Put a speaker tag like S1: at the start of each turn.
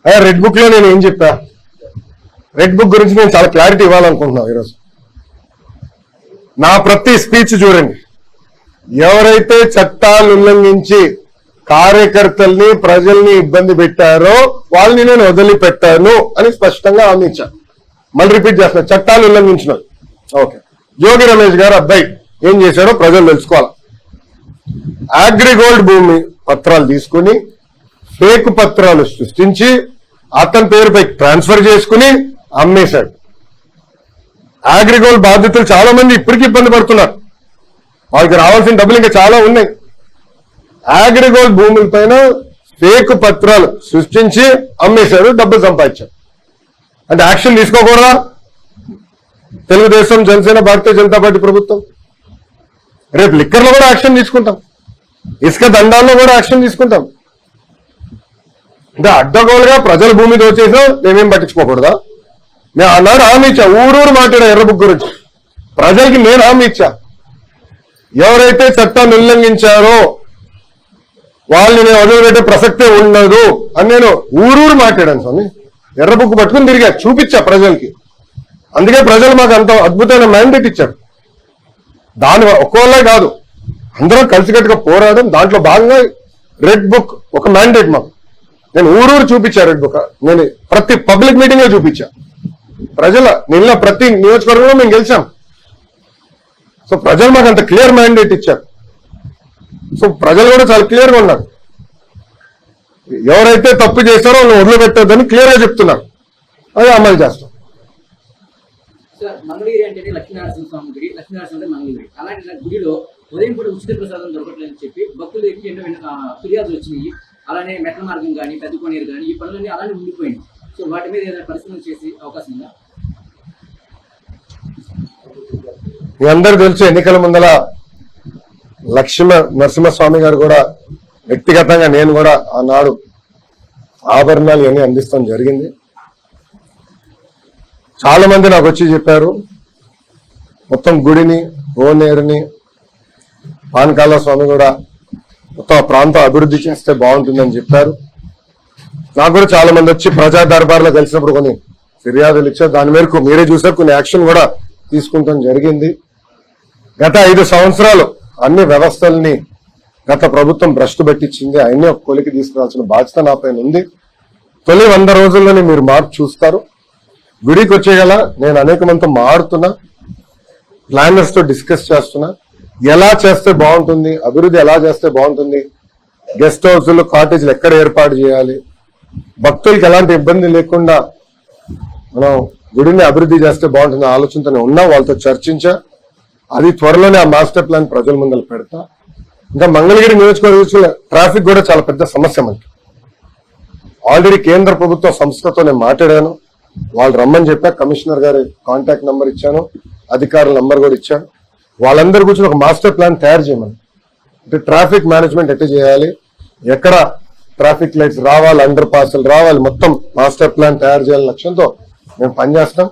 S1: అయ్యా red book లో నేను ఏం చెప్పా, రెడ్ బుక్ గురించి నేను చాలా క్లారిటీ ఇవ్వాలనుకుంటున్నాను ఈరోజు. నా ప్రతి స్పీచ్ చూడండి, ఎవరైతే చట్టాలు ఉల్లంఘించి కార్యకర్తల్ని ప్రజల్ని ఇబ్బంది పెట్టారో వాళ్ళని నేను వదిలిపెట్టాను అని స్పష్టంగా హామీ ఇచ్చాను. మళ్ళీ రిపీట్ చేస్తున్నా, చట్టాలు ఉల్లంఘించిన ఓకే. జోగి రమేష్ గారు అబ్బాయి ఏం చేశాడో ప్రజలు తెలుసుకోవాలి. అగ్రిగోల్డ్ భూమి పత్రాలు తీసుకుని ఫేక్ పత్రాలు సృష్టించి అతని పేరుపై ట్రాన్స్ఫర్ చేసుకుని అమ్మేశాడు. అగ్రిగోల్డ్ బాధితులు చాలా మంది ఇప్పటికీ ఇబ్బంది పడుతున్నారు, వాళ్ళకి రావాల్సిన డబ్బులు ఇంకా చాలా ఉన్నాయి. అగ్రిగోల్డ్ భూముల పైన ఫేక్ పత్రాలు సృష్టించి అమ్మేశారు, డబ్బులు సంపాదించారు. అంటే యాక్షన్ తీసుకోకూడదా తెలుగుదేశం, జనసేన, భారతీయ జనతా పార్టీ ప్రభుత్వం? రేపు లిక్కర్లో కూడా యాక్షన్ తీసుకుంటాం, ఇసుక దండాల్లో కూడా యాక్షన్ తీసుకుంటాం. అంటే అడ్డగోలుగా ప్రజల భూమి దోచేసినా మేమేం పట్టించుకోకూడదా? నేను ఆనాడు హామీ ఇచ్చా, ఊరూరు మాట్లాడా ఎర్ర బుక్ గురించి. ప్రజలకి నేను హామీ ఇచ్చా, ఎవరైతే చట్టాన్ని ఉల్లంఘించారో వాళ్ళని నేను వదిలిపెట్టే ప్రసక్తే ఉండదు అని నేను ఊరూరు మాట్లాడాను స్వామి. ఎర్ర బుక్ పట్టుకుని తిరిగా చూపించా ప్రజలకి. అందుకే ప్రజలు మాకు అంత అద్భుతమైన మ్యాండేట్ ఇచ్చారు. దాని ఒక్కోళ్ళే కాదు, అందరం కలిసికట్టుగా పోరాడడం. దాంట్లో భాగంగా రెడ్ బుక్ ఒక మ్యాండేట్ మాకు. నేను ఊరూరు చూపించా రెడ్ బుక్. నేను ప్రతి పబ్లిక్ మీటింగ్ లో చూపించా. నిన్న ప్రతి నియోజకవర్గంలో మేము గెలిచాం. సో ప్రజలు మాకు అంత క్లియర్ మ్యాండేట్ ఇచ్చారు. సో ప్రజలు కూడా చాలా క్లియర్ గా ఉన్నారు, ఎవరైతే తప్పు చేస్తారో వాళ్ళు వదిలిపెట్టొద్దని క్లియర్ గా చెప్తున్నారు. అది అమలు చేస్తాం.
S2: మంగళగిరి అంటే లక్ష్మీనరసింహ స్వామి గుడి, లక్ష్మీనరసింహ అంటే మంగళగిరి. అలాంటి గుడిలో ఉదయం పూట ఉచిత ప్రసాదం దొరకట్లేదని చెప్పి భక్తులు ఎక్కి ఎన్నో ఫిర్యాదులు వచ్చినాయి. అలానే మెట్ల మార్గం కానీ, పెద్ద కొనేరు కానీ, ఈ పనులన్నీ అలానే ఉండిపోయింది. సో వాటి మీద ఏదైనా పరిశీలన చేసే అవకాశం ఉందా?
S1: మీ అందరూ తెలుసు, ఎన్నికల ముందల నరసింహస్వామి గారు కూడా వ్యక్తిగతంగా నేను కూడా ఆనాడు ఆభరణాలు ఇవన్నీ అందిస్తాం జరిగింది. చాలా మంది నాకు వచ్చి చెప్పారు, మొత్తం గుడిని, ఓనేరుని, పానకాల స్వామి కూడా మొత్తం ఆ ప్రాంతం అభివృద్ధి చేస్తే బాగుంటుందని చెప్పారు. నాకు కూడా చాలా మంది వచ్చి ప్రజా దర్బార్లో కలిసినప్పుడు కొన్ని ఫిర్యాదులు ఇచ్చారు. దాని మేరకు మీరే చూసారు, కొన్ని యాక్షన్ కూడా తీసుకుంటాం జరిగింది. గత 5 సంవత్సరాలు అన్ని వ్యవస్థల్ని గత ప్రభుత్వం భ్రష్టు పెట్టించింది. అవన్నీ ఒక కొలికి తీసుకురావాల్సిన బాధ్యత నా పైన ఉంది. తొలి 100 రోజుల్లోనే మీరు మార్పు చూస్తారు. గుడికి వచ్చేగల నేను అనేక మందితో మాడుతున్నా, ప్లానర్స్ తో డిస్కస్ చేస్తున్నా, ఎలా చేస్తే బాగుంటుంది, అభివృద్ధి ఎలా చేస్తే బాగుంటుంది, గెస్ట్ హౌస్లు, కాటేజీలు ఎక్కడ ఏర్పాటు చేయాలి, భక్తులకి ఎలాంటి ఇబ్బంది లేకుండా మనం గుడిని అభివృద్ధి చేస్తే బాగుంటుంది ఆలోచనతోనే ఉన్నా. వాళ్ళతో చర్చించా. అది త్వరలోనే ఆ మాస్టర్ ప్లాన్ ప్రజల ముందర పెడతా. ఇంకా మంగళగిరి నియోజకవర్గంలో ట్రాఫిక్ కూడా చాలా పెద్ద సమస్య మనకి. ఆల్రెడీ కేంద్ర ప్రభుత్వ సంస్థతో నేను మాట్లాడాను, వాళ్ళు రమ్మని చెప్పా. కమిషనర్ గారి కాంటాక్ట్ నంబర్ ఇచ్చాను, అధికారుల నంబర్ కూడా ఇచ్చాను. వాళ్ళందరి గురించి ఒక మాస్టర్ ప్లాన్ తయారు చేయమని. అంటే ట్రాఫిక్ మేనేజ్మెంట్ ఎట్లా చేయాలి, ఎక్కడ ట్రాఫిక్ లైట్స్ రావాలి, అండర్ పాస్లు రావాలి, మొత్తం మాస్టర్ ప్లాన్ తయారు చేయాలని లక్ష్యంతో మేము పనిచేస్తాం.